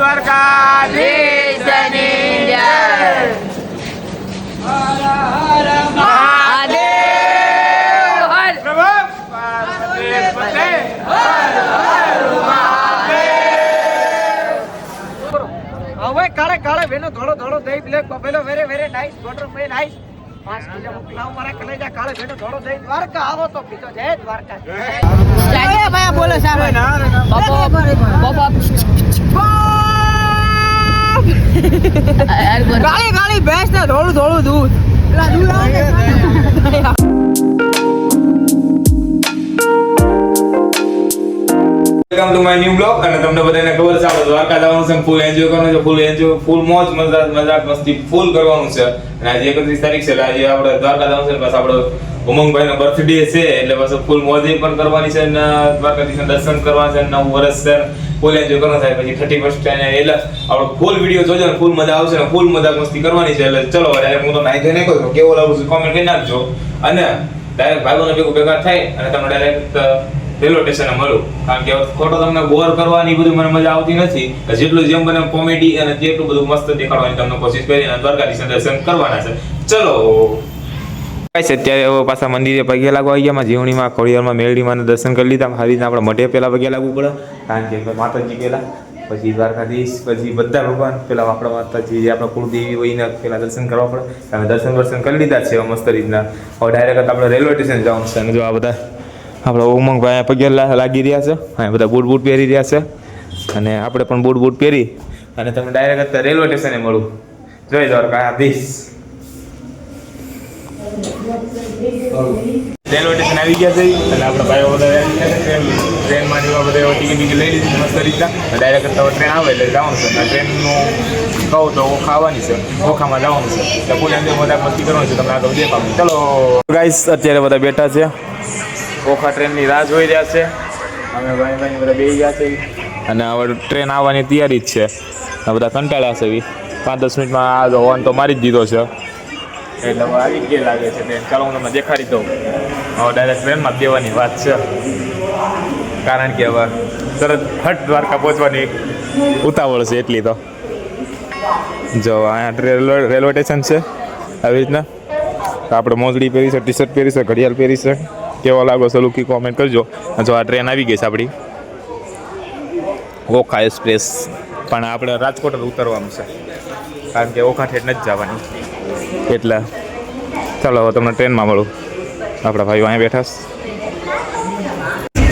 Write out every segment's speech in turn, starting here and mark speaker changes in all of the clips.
Speaker 1: દ્વારકાધીશની જય. હર હર મહાદેવ. હર પ્રભુ પાર્વતી પતે. હર હર મહાદેવ. હવે કાળે કાળે વેનો ધોળો ધોળો દહીં બ્લેક બફેલો વેરે વેરે નાઈસ બોર્ડર મે નાઈસ 5 કિલો મોકલાવ મારા કલેજા કાળે વેનો ધોળો દહીં દ્વારકા આવો તો પીતો જય દ્વારકા. એ ભાઈ બોલે સાહેબ બાપા બાપા ગાળી ગાળી ભેંસ ને ધોળું ધોળું દૂધ પેલા દૂધ આવે.
Speaker 2: Welcome to my new blog. અને તમને બધાને ખબર છે આપણે દ્વારકા જવાનું છે, ફૂલ એન્જોય કરવાનું છે, ફૂલ એન્જોય, ફૂલ મોજ મજાક મસ્તી ફૂલ કરવાનું છે. અને આજે 31 તારીખ છે એટલે આજે આપણે દ્વારકા જવાનું છે. બસ આપણો ઉમંગભાઈનો બર્થડે છે એટલે બસ ફૂલ મોજ પણ કરવાની છે અને દ્વારકાધીશના દર્શન કરવાના છે. નવું વર્ષ છે, ફૂલ એન્જોય કરવાનું થાય. પછી 31st એટલે આપણો ફૂલ વિડીયો જોજો ને ફૂલ મજા આવશે ને ફૂલ મજાક મસ્તી કરવાની છે. એટલે ચલો ડાયરેક્ટ હું તો નાઈ ધોઈને કહું છું કેવો લાગુ છે કોમેન્ટ કરી નાખજો. અને ડાયરેક્ટ ભાઈઓને ભેગા થાય અને તમને ડાયરેક્ટ રેલવે સ્ટેશને મળું. કારણ કે ખોટો તમને બોર કરવાની બધી મને મજા આવતી નથી. જેટલું જેમ બને કોમેડી અને જેટલું બધું મસ્ત દેખાડવાની તમને કોશિશ કરી અને દ્વારકાધીશના દર્શન કરવાના છે. ચલો અત્યારે હવે પાછા મંદિરે પગે લાગવા આવી ગયા. જીવણીમાં ખોડિયારમાં મેરડીમાં દર્શન કરી લીધા. આવી રીતના આપણે મઢે પહેલા પગે લાગવું પડે કારણ કે માતાજી પહેલા પછી દ્વારકાધીશ પછી બધા ભગવાન પેલા આપણા માતાજી જે આપણા કુળદેવી હોય એને પેલા દર્શન કરવા પડે. અમે દર્શન કરી લીધા છે મસ્ત રીતના. હવે ડાયરેક્ટ આપણે રેલવે સ્ટેશન જવાનું છે. અને જો આ બધા આપણા ઉમંગભાઈ પગે લાગી રહ્યા છે. અહીંયા બધા બૂટ પહેરી રહ્યા છે અને આપણે પણ બૂટ પહેરી અને તમને ડાયરેક્ટ રેલવે સ્ટેશને મળું. જય દ્વારકાધીશ. રેલવે સ્ટેશન આવી ગયા છે અને આપણા ભાઈઓ બધા ટ્રેનમાં જેવા બધા ટિકિટ લઈ લીધી મસ્ત રીતના. ડાયરેક્ટ ટ્રેન આવે એટલે જવાનું છે. ટ્રેનનું કહું તો ઓખાવાની છે, ઓખામાં જવાનું છે. એટલે ફૂલ એન્જોય મજા મસ્તી કરવાનું છે. તમને આગળ દેખાડું. ચલો ગાઈસ અત્યારે બધા બેઠા છે, ઓખા ટ્રેનની રાહ જોઈ રહ્યા છે. અમે ભાઈ બધા બેસી ગયા છે અને હવે ટ્રેન આવવાની તૈયારી જ છે. આ બધા કંટાળ્યા છે. 5-10 મિનિટમાં આ હોર્ન તો મારી જ દીધો છે એટલે હવે આવી ગઈ લાગે છે ટ્રેન. ચાલો હું તમને દેખાડી દઉં. હવે ડાયરેક્ટ ટ્રેનમાં જ દેવાની વાત છે કારણ કે હવે તરત ફટ દ્વારકા પહોંચવાની ઉતાવળ છે એટલી. તો જો અહીંયા રેલવે સ્ટેશન છે. આવી રીતના આપણે મોજડી પહેરી છે, ટી શર્ટ પહેરી છે, ઘડિયાળ પહેરી છે. કેવો લાગો છે લુકી કોમેન્ટ કરજો. જો આ ટ્રેન આવી ગઈ છે આપણી ઓખા એક્સપ્રેસ. પણ આપણે રાજકોટ જ ઉતરવાનું છે કારણ કે ઓખા ઠેઠ નથી જવાની એટલે. ચાલો હવે તમને ટ્રેનમાં મળું. આપણા ભાઈઓ અહીંયા બેઠા છે.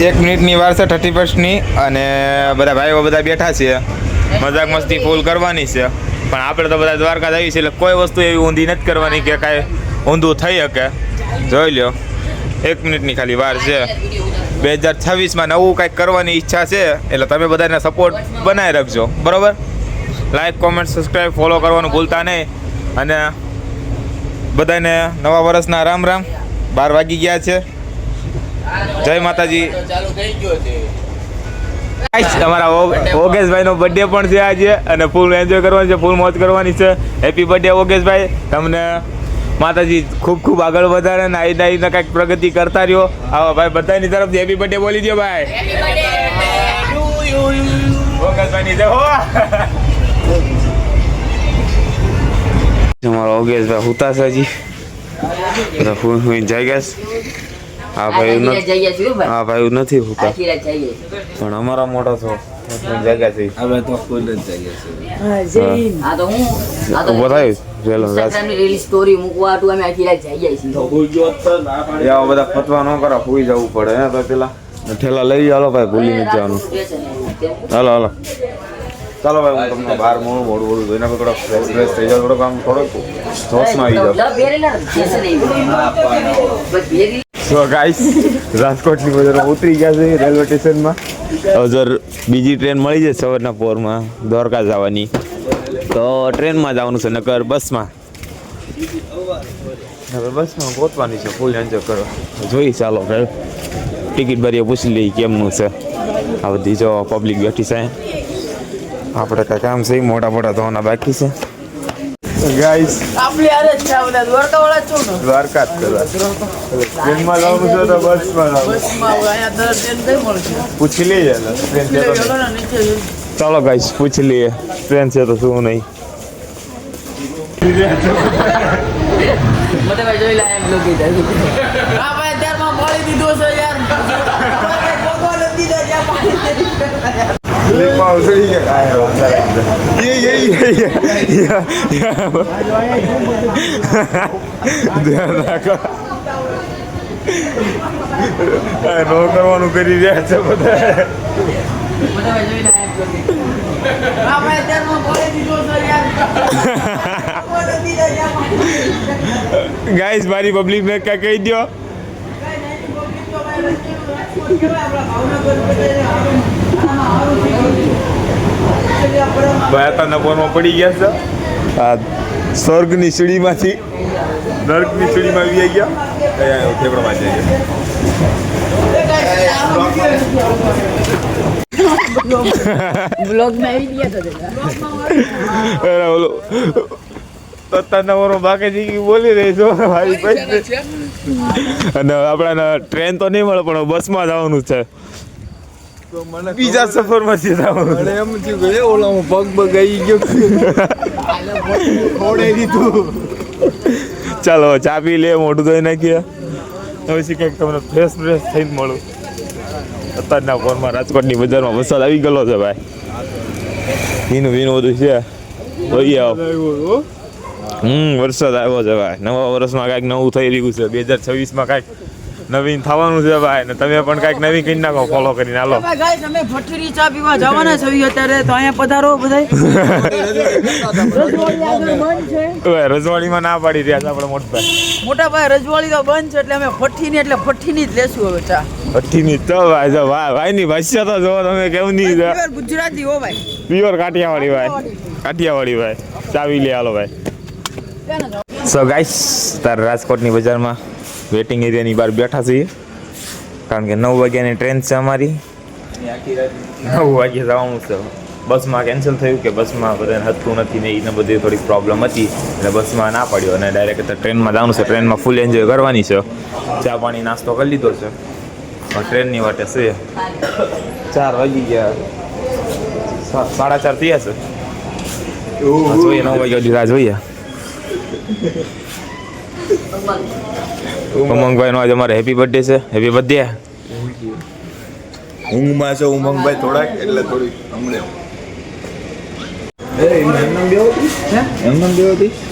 Speaker 2: 1 મિનિટની વાર છે 31st અને બધા ભાઈઓ બધા બેઠા છે. મજાક મસ્તી ફૂલ કરવાની છે. પણ આપણે તો બધા દ્વારકા આવી છે એટલે કોઈ વસ્તુ એવી ઊંધી નથી કરવાની કે કાંઈ ઊંધું થઈ શકે. જોઈ લો 1 મિનિટની ખાલી વાર છે. 2026માં નવું કંઈક કરવાની ઈચ્છા છે એટલે તમે બધાને સપોર્ટ બનાવી રાખજો. બરાબર? લાઈક કોમેન્ટ સબસ્ક્રાઈબ ફોલો કરવાનું ભૂલતા નહીં. અને બધાને નવા વર્ષના રામ રામ. 12 વાગી ગયા છે. જય માતાજી. અમારા ઓગેશભાઈનો બર્થડે પણ છે આજે અને ફૂલ એન્જોય કરવાની છે, ફૂલ મોજ કરવાની છે. હેપી બર્થડે ઓગેશભાઈ. તમને માતાજી ખૂબ ખૂબ આગળ વધારે ને આઈને કંઈક પ્રગતિ કરતા રહ્યો. આવા ભાઈ બધાની તરફથી હેપી બર્થડે બોલી દો ભાઈ. ઓગેશભાઈની જય હો. અમારો ઓગેશભાઈ હુતા છે હજી હું જઈ ગયા. હા ભાઈ નથી હુતા પણ અમારા મોટો છો જગ્યા છે. હવે તો ફૂલ જ જગ્યા છે. આ તો હું ઉભો થાય રીલ સ્ટોરી મૂકવા તો અમે આખી રાત જઈ છીએ. યાર બધા ફતવા ન કરો, સુઈ જવું પડે હે. તો પેલા ઠેલા લઈ હાલો ભાઈ, ભૂલી નથી જવાનું. હાલો ચાલો ભાઈ, હું તમને બહાર મોડું ધોઈને થોડો ફ્રેશ થઈ જાવ, થોડોક આમ થોડોક જોશમાં આવી જાવ. સો ગાઈસ રાજકોટની બજારમાં ઉતરી ગયા છે રેલવે સ્ટેશનમાં. હવે બીજી ટ્રેન મળી જાય સવારના પોરમાં દ્વારકા જવાની તો ટ્રેનમાં જવાનું છે, નકર બસમાં. હવે બસમાં પહોંચવાની છે, ફૂલ એન્જોય કરો. જોઈ ચાલો ભાઈ, ટિકિટ ભરીએ પૂછી લઈએ કેમનું છે. આ બધી જો પબ્લિક બેઠી છે. આપણે કાંઈ કામ છે મોટા મોટા ધોવાના બાકી છે. ગાઈસ આપણી આરે જ છે, બધા દ્વારકા વાળા છો ને? દ્વારકા જ કરવા. ટ્રેનમાં જવાનું છે તો બસમાં જવાનું. બસમાં અહીંયા દર ટ્રેન કઈ મળશે પૂછી લઈએ. ટ્રેન નીચે ચાલો ગાઈસ પૂછી લઈએ ટ્રેન છે તો શું નહીં.
Speaker 3: મોટા ભાઈ જોઈ લાયા એમ લોકો હા ભાઈ અત્યારમાં પાડી દીધો છે યાર ભગવાન નથી દીધો જ્યાં
Speaker 2: નો કરવાનું કરી રહ્યા છે બધા.
Speaker 3: મોટા ભાઈ જોઈ લાયા એમ લોકો હા ભાઈ અત્યારમાં પાડી દીધો છે યાર ભગવાન નથી દીધો જ્યાં
Speaker 2: ગાઈસ મારી પબ્લિક ને ક્યાં કહી દો. ભાયાતાના પોરમાં પડી ગયા છે. આ સ્વર્ગની સીડીમાંથી નર્કની સીડીમાં આવી ગયા. ઠેકડોમાં જઈ
Speaker 3: બ્લોગ માં આવી ગયા
Speaker 2: ગયા. ઓલો અત્યારના પોરમાં બાકી બોલી રહી છો મારી પાસે. અને આપણાને ટ્રેન તો નહીં મળે પણ બસમાં જવાનું છે. બીજા સફરમાંથી જવાનું.
Speaker 4: એમ થયું કે ઓલામાં પગ બગ આવી ગયો ખોડાઈ દીધું.
Speaker 2: ચાલો ચા પી લે, મોઢું ધોઈ નાખીએ. હવે શી કંઈક તમને ફ્રેશ થઈને મળું. અત્યારના ફોનમાં રાજકોટની બજારમાં વરસાદ આવી ગયેલો છે ભાઈ. ભીનું બધું છે. જોઈએ આવો. વરસાદ આવ્યો છે ભાઈ. નવા વર્ષમાં કાંઈક નવું થઈ રહ્યું છે. 2026માં કાંઈક નવીન થવાનું છે ભાઈ. ને તમે પણ કાંઈક નવીન કરી નાખો, ફોલો કરીને હાલો.
Speaker 3: ગાઈસ અમે ભઠ્ઠીની ચા પીવા જવાના છે અત્યારે તો અહીંયા પધારો બધાય. રજવાડી આગળ બંધ છે.
Speaker 2: રજવાડીમાં ના પાડી રહ્યા છે આપણે મોટભાઈ.
Speaker 3: મોટા ભાઈ રજવાડી તો બંધ છે એટલે અમે ભઠ્ઠીની એટલે ભઠ્ઠીની જ લેશું હવે ચા.
Speaker 2: ભઠ્ઠીની તો ભાઈ જો ભાઈની ભાષા તો જો તમે કેવું નહીં.
Speaker 3: પ્યોર ગુજરાતી હો ભાઈ.
Speaker 2: પ્યોર કાઠિયાવાડી ભાઈ. કાઠિયાવાડી ભાઈ. ચાવી લે હાલો ભાઈ. સો ગાઈસ તાર રાજકોટની બજારમાં વેટિંગ એરિયાની બહાર બેઠા છીએ કારણ કે 9 વાગ્યાની ટ્રેન છે અમારી. 9 વાગ્યે જવાનું છે. બસમાં કેન્સલ થયું કે બસમાં બધાને હતું નથી ને એને બધી થોડીક પ્રોબ્લેમ હતી એટલે બસમાં ના પડ્યો અને ડાયરેક્ટ ટ્રેનમાં જવાનું છે. ટ્રેનમાં ફૂલ એન્જોય કરવાની છે. ચા પાણી નાસ્તો કરી લીધો છે. ટ્રેનની વાટે છે. 4 વાગી ગયા. 4:30 થયા છે. જોઈએ 9 વાગ્યા સુધી રાહ જોઈએ. ઉમંગભાઈ નો આજે અમારે હેપી બર્થડે છે. Happy birthday.
Speaker 4: ઊંઘમાં છે ઉમંગભાઈ થોડાક એટલે થોડીક હમણે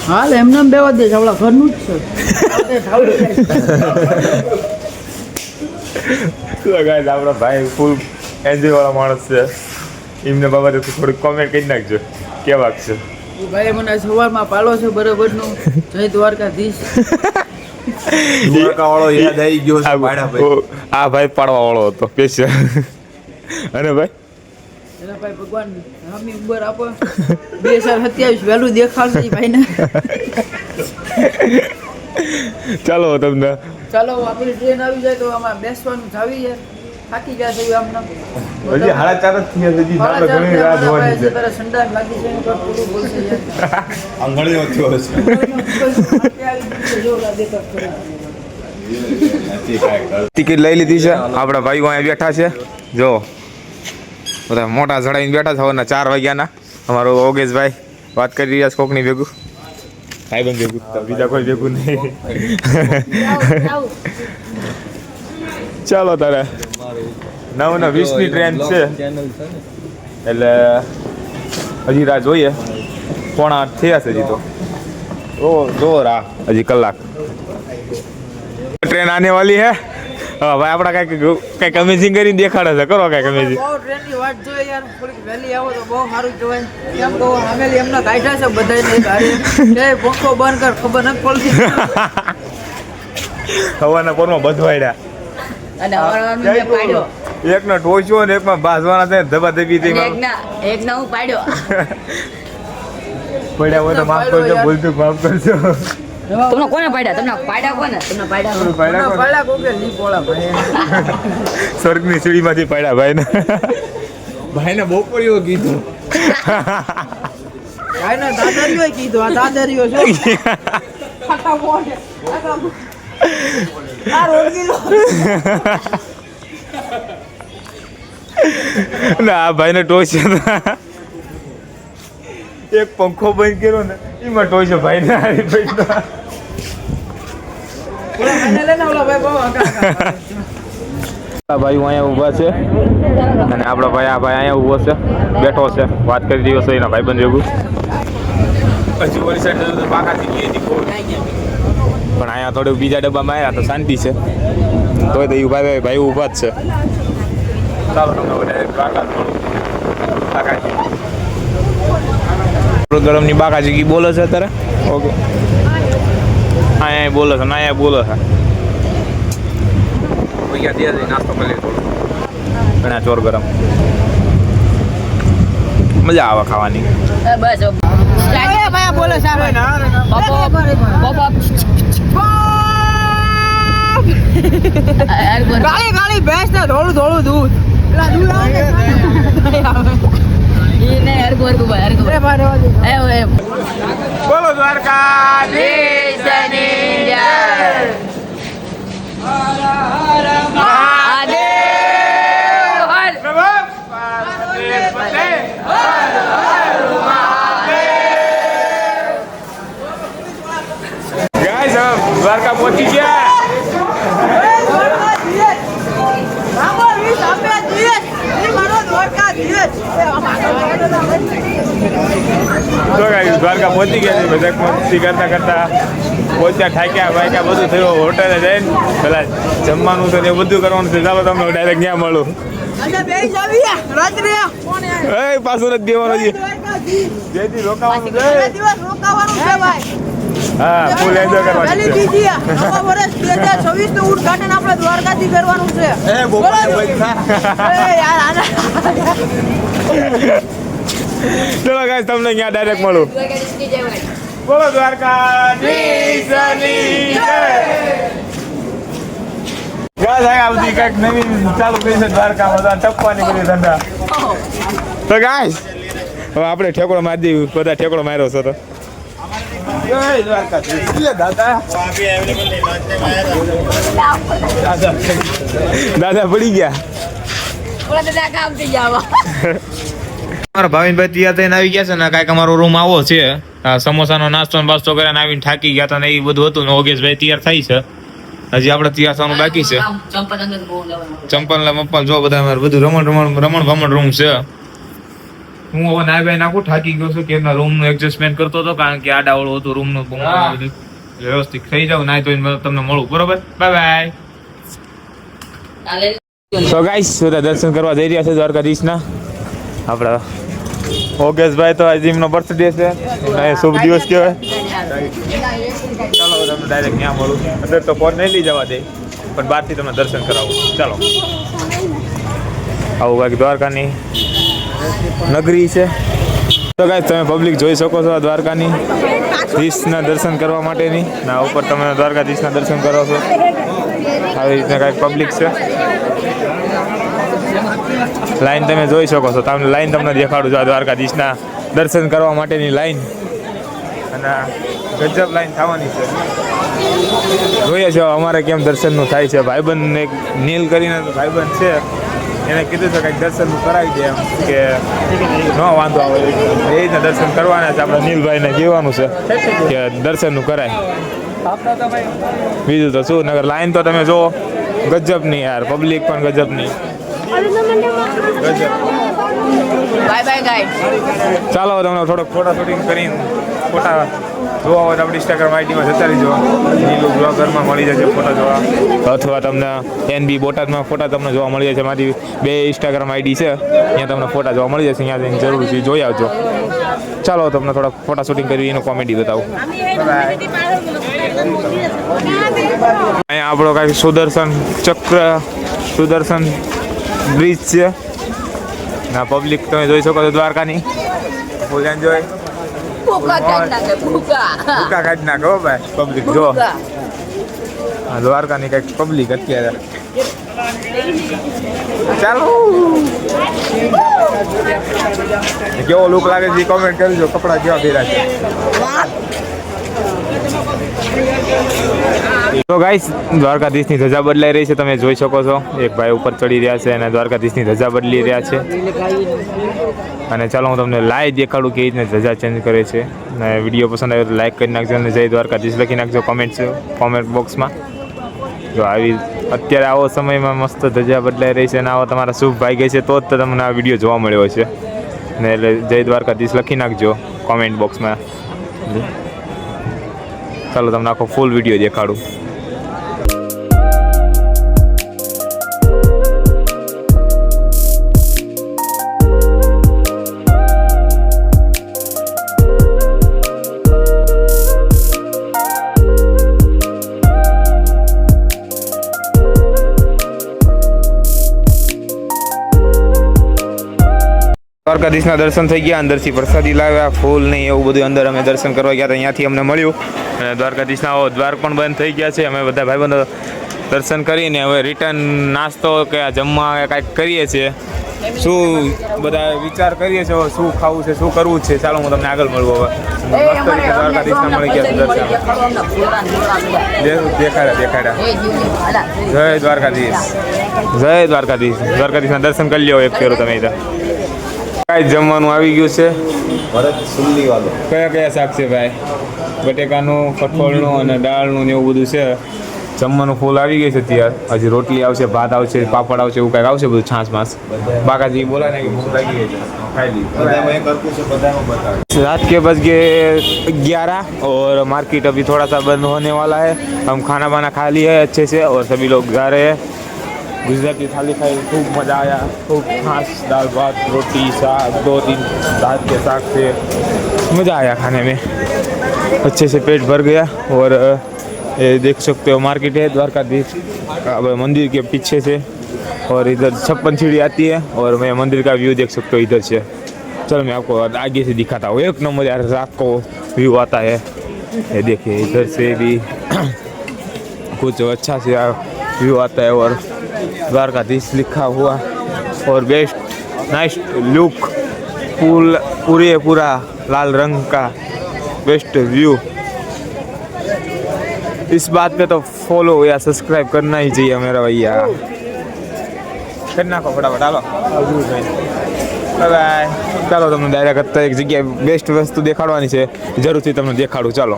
Speaker 3: હાલ એમને બેવા દે આપણા ઘરનું જ છે.
Speaker 2: આપણા ભાઈ ફૂલ એન્જોય વાળા માણસ છે. એમને બાબતે થોડીક કોમેન્ટ કરી નાખજો કેવાક છે.
Speaker 3: ભાઈ મને સવારમાં પાલો છે બરોબરનું. જય દ્વારકાધીશ.
Speaker 4: વાળો યાદ આવી ગયો છે ભાઈ.
Speaker 2: આ ભાઈ પાડવા વાળો હતો સ્પેશિયલ. અને ભાઈ
Speaker 3: એના ભાઈ ભગવાન હામી ઉંબર આપો. 2027 વહેલું દેખાડશે ઈ ભાઈને.
Speaker 2: ચાલો તમને
Speaker 3: ચાલો આપણી ટ્રેન આવી જાય તો આમાં બેસવાનું જાવી યાર. થાકી ગયા છે આમને.
Speaker 2: હજી 4:30 જ થયા છે. હજી આપણે ઘણી રાહ જોવાની છે.
Speaker 3: તારા સંડાસ લાગી છે એનું કર પૂરું બોલશે યાર.
Speaker 4: આંગળીઓ થયો છે.
Speaker 2: ટિકિટ લઈ લીધી છે. આપણા ભાઈઓ અહીંયા બેઠા છે. જો બધા મોટા જડાઈને બેઠા છે. સવારના 4 વાગ્યાના. અમારો ઓગેશભાઈ વાત કરી રહ્યા છે કોકની ભેગું. ભાઈબંધ ભેગું, બીજા કોઈ ભેગું નહીં. ચાલો તારે 9:20ની ટ્રેન છે એટલે હજી રાહ જોઈએ. 7:45 થયા છે હજી તો. જો રાહ હજી કલાક. ટ્રેન આને વાલી હે. હા ભાઈ આપણા કઈક અમેઝિંગ કરીને દેખાડે છે. કરો કઈક અમેઝિંગ.
Speaker 3: બહુ ટ્રેનની વાટ જોઈએ યાર. થોડીક વહેલી આવો તો બહુ સારું કહેવાય. કેમ કહો આમેલી એમના કાઢ્યા છે બધાને એક હારે. એ પંખો બંધ કર ખબર નથી પડતી.
Speaker 2: હવાના પોરમાં બધવાડ્યા.
Speaker 3: અને અમારા મેં પાડ્યો.
Speaker 2: એકનો ટોચ્યો ને એકમાં બાજવાના છે ધબા ધબી થઈ.
Speaker 3: એકના હું પાડ્યો.
Speaker 2: પડ્યા હોય તો માફ કરજો. ભૂલતું માફ કરજો.
Speaker 3: તમને કોને પાડ્યા? તમને પાડ્યા કોને? તમને પાડ્યા કોકે લી પોળા ભાઈ.
Speaker 2: સ્વર્ગની સીડીમાંથી પડ્યા ભાઈને.
Speaker 4: ભાઈને બપોરીઓ કીધું.
Speaker 3: ભાઈને દાદારીઓ કીધું. આ દાદારીઓ છે. ખાટા મોઢે. આ રોગીલો.
Speaker 2: ના આ ભાઈને ટોચ છે એક પંખો બંધ કર્યો ને એમાં ટોચ છે ભાઈને હારી પડી ભાઈ અહીંયા ઊભા છે અને આપણો ભાઈ આ ભાઈ અહીંયા ઊભો છે બેઠો છે વાત કરી રહ્યો છે એના ભાઈબંધ ભેગું પછી ઓલી સાઈડ બાકાથી ગઈ હતી પણ અહીંયા થોડું બીજા ડબ્બામાં આવ્યા તો શાંતિ છે તોય તો એ ભાઈ ઊભા જ છે ચાલો તમને બાકાજી ગરમની બાકાજી કી બોલે છે અત્યારે ઓકે અહીંયા બોલે છે ના અહીંયા બોલે છે નાસ્તો કરી થોડો ઘણા ચોર ગરમ મજા આવે ખાવાની
Speaker 3: બસ ભાઈ બોલે છે ગાળી ગાળી ભેંસ ને થોડું થોડું દૂધ પેલા દૂધ આવે
Speaker 2: બોલો દ્વારકાધીશની જય દ્વારકા પહોંચી ગયા દ્વારકા પહોંચી ગયા છે બધા મસ્તી કરતા કરતા પહોંચ્યા થાક્યા વાગ્યા બધું થયું હોટેલે જઈને પેલા જમવાનું છે એ બધું કરવાનું છે ચાલો તમને ડાયરેક્ટ ત્યાં મળું પાછું નથી દેવાનું છે જેથી રોકાવાનું છે હા ફૂલ એન્જોય કરવાનું
Speaker 3: છે ઉદઘાટન આપણે દ્વારકાથી કરવાનું છે
Speaker 2: ચલો ગાઈસ તમને ત્યાં ડાયરેક્ટ મળું બોલો દ્વારકાધીશની જય ગાઈસ આ બધી કંઈક નવી ચાલુ કરી છે દ્વારકામાં બધા ટપ્પાની કરી ધંધા તો ગાઈસ હવે આપણે ઠેકડો મારી દઈએ બધા ઠેકડો માર્યો છે તો જય દ્વારકાધીશ દાદા પડી ગયા મારા ભાવિનભાઈ તૈયાર થઈને આવી ગયા છે ને કાંઈક અમારો રૂમ આવો છે સમોસાનો નાસ્તો ને બાસ્તો કરીને આવીને થાકી ગયા હતા ને એ બધું હતું ને ઓગેશભાઈ તૈયાર થઈ છે હજી આપણે તૈયાર થવાનું બાકી છે ચંપલ ને મપ્પલ જો બધા અમારે બધું રમણ રૂમ છે હું હવે નાઈ ભાઈ નાખું થાકી ગયો છું કે એમના રૂમનું એડજસ્ટમેન્ટ કરતો હતો કારણ કે આડાવડું હતું રૂમનું વ્યવસ્થિત થઈ જાવ નાઈ તો તમને મળું બરોબર બાય બાય તો ગાઈસ બધા દર્શન કરવા જઈ રહ્યા છે દ્વારકાધીશના આપણા ઓગેશભાઈ તો આજે એમનો બર્થડે છે શુભ દિવસ કહેવાય ચાલો તમને ડાયરેક્ટ ત્યાં મળું અંદર તો ફોન નહીં લઈ જવા દે પણ બહારથી તમને દર્શન કરાવું ચાલો આવું બાકી દ્વારકાની નગરી છે તો ગાઈસ તમે પબ્લિક જોઈ શકો છો દ્વારકાની ધીશના દર્શન કરવા માટેની ના ઉપર તમે દ્વારકાધીશના દર્શન કરો છો આવી રીતના કાંઈક પબ્લિક છે લાઈન તમે જોઈ શકો છો તમને લાઈન તમને દેખાડું છું દ્વારકાધીશના દર્શન કરવા માટેની લાઈન અને ગજબ લાઈન થવાની છે જોઈએ છે અમારે કેમ દર્શનનું થાય છે ભાઈબંધ એક નીલ કરીને ભાઈબંધ છે એને કીધું છે કંઈક દર્શનનું કરાવી દે એમ કે ન વાંધો આવે એ રીતના દર્શન કરવાના છે આપણે નીલભાઈને કહેવાનું છે કે દર્શનનું કરાય બીજું તો શું નગર લાઈન તો તમે જુઓ ગજબની યાર પબ્લિક પણ ગજબની
Speaker 3: બાય બાય ગાઈસ
Speaker 2: ચાલો તમને થોડોક ફોટા શૂટિંગ કરીને ફોટા જોવા હોય તો આપણી ઇન્સ્ટાગ્રામ આઈડીમાં જતા રહીજો નીલું બ્લોગરમાં મળી જશે ફોટા જોવા અથવા તમને એનબી બોટાદમાં ફોટા તમને જોવા મળી જશે મારી 2 ઇન્સ્ટાગ્રામ આઈડી છે ત્યાં તમને ફોટા જોવા મળી જશે ત્યાં જઈને જરૂરથી જોઈ આવજો ચાલો તમને થોડાક ફોટા શૂટિંગ કરી એનો કોમેડી બતાવું અહીંયા આપણો કાંઈક સુદર્શન બ્રિજ છે ના પબ્લિક તમે જોઈ શકો છો દ્વારકાની ફૂલ એન્જોય ભૂકા કાઢી નાખો ભાઈ પબ્લિક જો દ્વારકાની કંઈક પબ્લિક અત્યારે ચાલો કેવો લુક લાગે છે કોમેન્ટ કરજો કપડા કેવા પહેર્યા છે તો ગાઈસ દ્વારકાધીશની ધજા બદલાઈ રહી છે, તમે જોઈ શકો છો. એક ભાઈ ઉપર ચડી રહ્યા છે અને દ્વારકાધીશની ધજા બદલી રહ્યા છે. અને ચાલો હું તમને લાઈવ દેખાડું કે રીતને ધજા ચેન્જ કરે છે. અને વિડીયો પસંદ આવ્યો તો લાઈક કરી નાખજો અને જય દ્વારકાધીશ લખી નાખજો કોમેન્ટ બોક્સમાં. જો આવી અત્યારે આવો સમયમાં મસ્ત ધજા બદલાઈ રહી છે અને આવો તમારા શુભ ભાગ્ય છે તો જ તમને આ વિડીયો જોવા મળ્યો છે. ને એટલે જય દ્વારકાધીશ લખી નાખજો કોમેન્ટ બોક્સમાં. ચાલો તમને આખો ફૂલ વિડીયો દેખાડું. દ્વારકાધીશના દર્શન થઈ ગયા, અંદરથી પ્રસાદી લાવ્યા, ફૂલ નહીં એવું બધું અંદર અમે દર્શન કરવા ગયા હતા, અહીંયાથી અમને મળ્યું. અને દ્વારકાધીશના દ્વાર પણ બંધ થઈ ગયા છે. અમે બધા ભાઈબંધો દર્શન કરીને હવે રિટર્ન નાસ્તો કે જમવા કાંઈક કરીએ છીએ. શું બધા વિચાર કરીએ છીએ શું ખાવું છે, શું કરવું છે. ચાલો હું તમને આગળ મળું. હવે મસ્ત રીતે દ્વારકાધીશના મળી ગયા દર્શન. દેખાડ્યા. જય દ્વારકાધીશ, જય દ્વારકાધીશ. દ્વારકાધીશના દર્શન કરી લ્યો એક ફેરો તમે. કાંઈ જમવાનું આવી ગયું છે.
Speaker 4: ભરત સુલ્લી વાળો.
Speaker 2: કયા કયા શાક છે ભાઈ? બટેકાનું, કઠોળનું અને દાળનું ને એવું બધું છે. જમવાનું ફૂલ આવી ગઈ છે અત્યારે. હજી રોટલી આવશે, ભાત આવશે, પાપડ આવશે, એવું કાંઈક આવશે બધું છાશ માસ. બાકાજી બોલા ને ભૂખ લાગી ગઈ છે, ખાઈ ली. रात के बज गए 11 और मार्केट अभी थोड़ा सा बंद होने वाला है. हम खाना वाना खा लिए है अच्छे से और सभी लोग जा रहे हैं. गुजराती थाली खाई, खूब मज़ा आया. खूब घास, दाल भात, रोटी, साग, 2-3 दाल के साग से मज़ा आया खाने में. अच्छे से पेट भर गया. और ये देख सकते हो मार्केट है द्वारकाधीश मंदिर के पीछे से. और इधर 56 सीढ़ी आती है और मैं मंदिर का व्यू देख सकते हो इधर से. चलो मैं आपको आगे से दिखाता हूँ. एक नंबर यार रात को व्यू आता है. ये देखिए इधर से भी कुछ अच्छा से व्यू आता है. और द्वारकाधीश लिखा हुआ और बेस्ट नाइस लुक, पूरा लाल रंग का बेस्ट व्यू. इस बात पे तो फॉलो या सब्सक्राइब करना ही चाहिए मेरा भैया. करना को फटाफट. हालो બાય બાય. ચાલો તમને ડાયરેક્ટ અત્યારે એક જગ્યાએ બેસ્ટ વસ્તુ દેખાડવાની છે, જરૂરથી તમને દેખાડું. ચાલો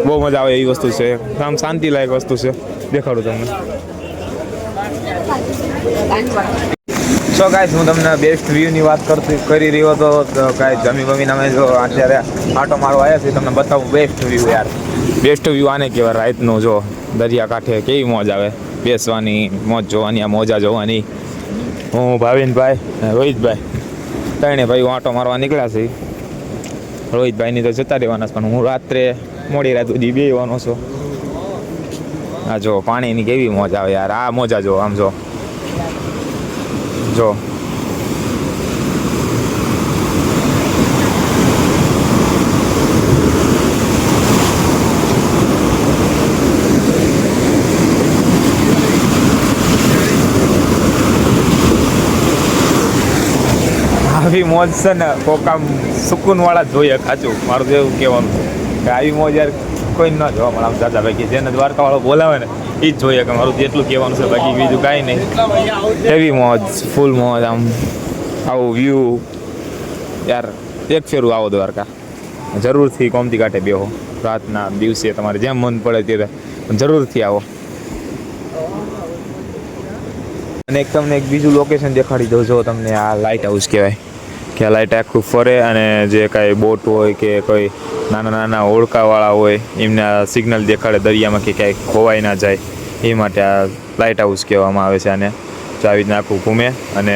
Speaker 2: બહુ મજા આવે એવી વસ્તુ છે, આમ શાંતિલાયક વસ્તુ છે, દેખાડું તમને. સો ગાઈસ હું તમને બેસ્ટ વ્યૂની વાત કરી રહ્યો હતો. કાંઈ જમી બમીને અમે જો અત્યારે આટો મારવા આવ્યા છીએ, તમને બતાવું બેસ્ટ વ્યૂ. યાર બેસ્ટ વ્યૂ આને કહેવાય. રાતનો જો દરિયાકાંઠે કેવી મોજ આવે બેસવાની, મોજ જોવાની, આ મોજા જોવાની. હું ભાવિનભાઈ, રોહિતભાઈ, ત્રણે ભાઈ આંટો મારવા નીકળ્યા છે. રોહિતભાઈની તો જતા રહેવાના છે, પણ હું રાત્રે મોડી રાત સુધી બેસવાનો છું. આ જો પાણીની કેવી મોજ આવે યાર. આ મોજા જો, આમ જો જો. આવી મોજ છે ને કોક આમ સુકૂનવાળા જોઈએ. સાચું મારું તો એવું કહેવાનું કે આવી મોજ યાર કોઈ ન જોવા મળે. આમ દાદા ભાઈ જેને દ્વારકાવાળો બોલાવે ને એ જ જોઈએ કે મારું જેટલું કહેવાનું છે, બાકી બીજું કાંઈ નહીં. એવી મોજ, ફૂલ મોજ. આમ આવું વ્યૂ યાર. એક ફેરું આવો દ્વારકા, જરૂરથી કોમતી કાંઠે બેહો. રાતના દિવસે તમારે જેમ મન પડે ત્યારે જરૂરથી આવો. અને એક તમને એક બીજું લોકેશન દેખાડી દઉં. જો તમને આ લાઇટ હાઉસ કહેવાય કે આ લાઇટ આખું ફરે અને જે કાંઈ બોટ હોય કે કોઈ નાના નાના ઓળખાવાળા હોય એમને સિગ્નલ દેખાડે દરિયામાં કે કાંઈ ખોવાઈ ના જાય. એ માટે આ લાઇટ હાઉસ કહેવામાં આવે છે આને. જો આવી રીતના આખું ઘૂમે અને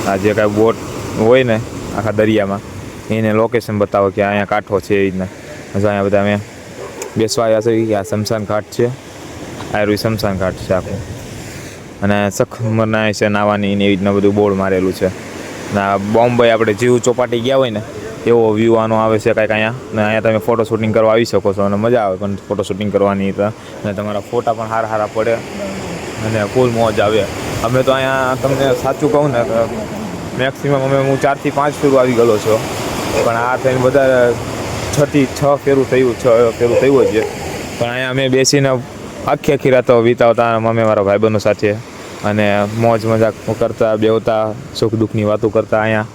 Speaker 2: આ જે કાંઈ બોટ હોય ને આખા દરિયામાં એને લોકેશન બતાવો કે અહીંયા કાંઠો છે. એ રીતના જો અહીંયા બધા અમે બેસવા આવ્યા છે કે આ શમશાન ઘાટ છે. આ શમશાન ઘાટ છે આખું. અને સખમરનાય છે નાવાની ને એવી રીતના બધું બોર્ડ મારેલું છે. ના બોમ્બે આપણે જીવ ચોપાટી ગયા હોય ને એવો વ્યૂ આનો આવે છે કાંઈક અહીંયા. ને અહીંયા તમે ફોટો શૂટિંગ કરવા આવી શકો છો અને મજા આવે પણ ફોટો શૂટિંગ કરવાની. તો અને તમારા ફોટા પણ સારા પડે અને ફૂલ મોજ આવે. અમે તો અહીંયા તમને સાચું કહું ને મેક્સિમમ હું 4 થી 5 ફેરું આવી ગયેલો છું, પણ આ થઈને બધા 6 થી 6 ફેરું થયું છે. પણ અહીંયા અમે બેસીને આખી રાતો વિતાવતા મમ્મી મારા ભાઈબંધો સાથે અને મોજ મજાક કરતા બેવતા સુખ દુઃખની વાતો કરતા. અહીંયા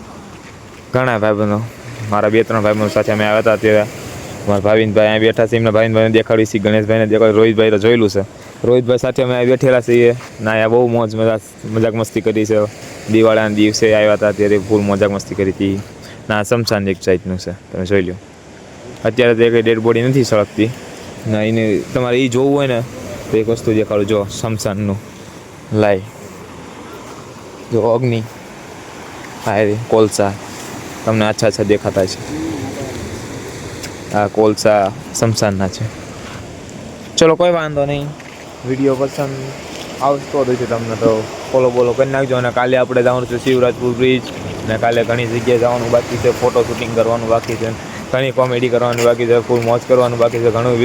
Speaker 2: ઘણા ભાઈબંધો મારા 2-3 ભાઈબંધો સાથે અમે આવ્યા હતા. ત્યારે મારા ભાવિનભાઈ અહીંયા બેઠા છે, એમના ભાવિનભાઈને દેખાડી છે, ગણેશભાઈને દેખાડી, રોહિતભાઈ તો જોયેલું છે. રોહિતભાઈ સાથે અમે અહીં બેઠેલા છીએ ને અહીંયા બહુ મોજ મજાક મસ્તી કરી છે. દિવાળીના દિવસે આવ્યા હતા ત્યારે ફૂલ મજાક મસ્તી કરી હતી. ના શમશાન એક સાઈડનું છે, તમે જોઈ લો. અત્યારે તો કંઈ ડેડ બોડી નથી સળગતી ના, એને તમારે એ જોવું હોય ને તો એક વસ્તુ દેખાડું, જો શમશાનનું લાઈ, જો અગ્નિ, હા કોલસા તમને આછા દેખાતા છે. આ કોલસા શમશાનના છે. ચલો કોઈ વાંધો નહીં, વિડીયો પસંદ આવતો હોય છે તમને તો ફોલો કરી નાખજો. અને કાલે આપણે જવાનું છે શિવરાજપુર બ્રિજ, ને કાલે ઘણી જગ્યાએ જવાનું બાકી છે, ફોટો શૂટિંગ કરવાનું બાકી છે, ઘણી કોમેડી કરવાની બાકી છે, ફૂલ મોજ કરવાનું બાકી છે, ઘણું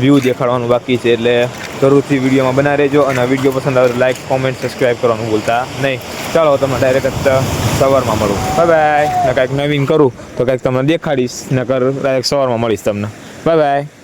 Speaker 2: વ્યૂ દેખાડવાનું બાકી છે. એટલે જરૂરથી વિડીયોમાં બના રહેજો અને વિડીયો પસંદ આવે તો લાઈક, કોમેન્ટ, સબસ્ક્રાઈબ કરવાનું ભૂલતા નહીં. ચાલો તમને ડાયરેક્ટ સવારમાં મળું. Bye bye. ને કાંઈક નવીન કરું તો કાંઈક તમને દેખાડીશ, ને ડાયરેક્ટ સવારમાં મળીશ તમને. Bye bye.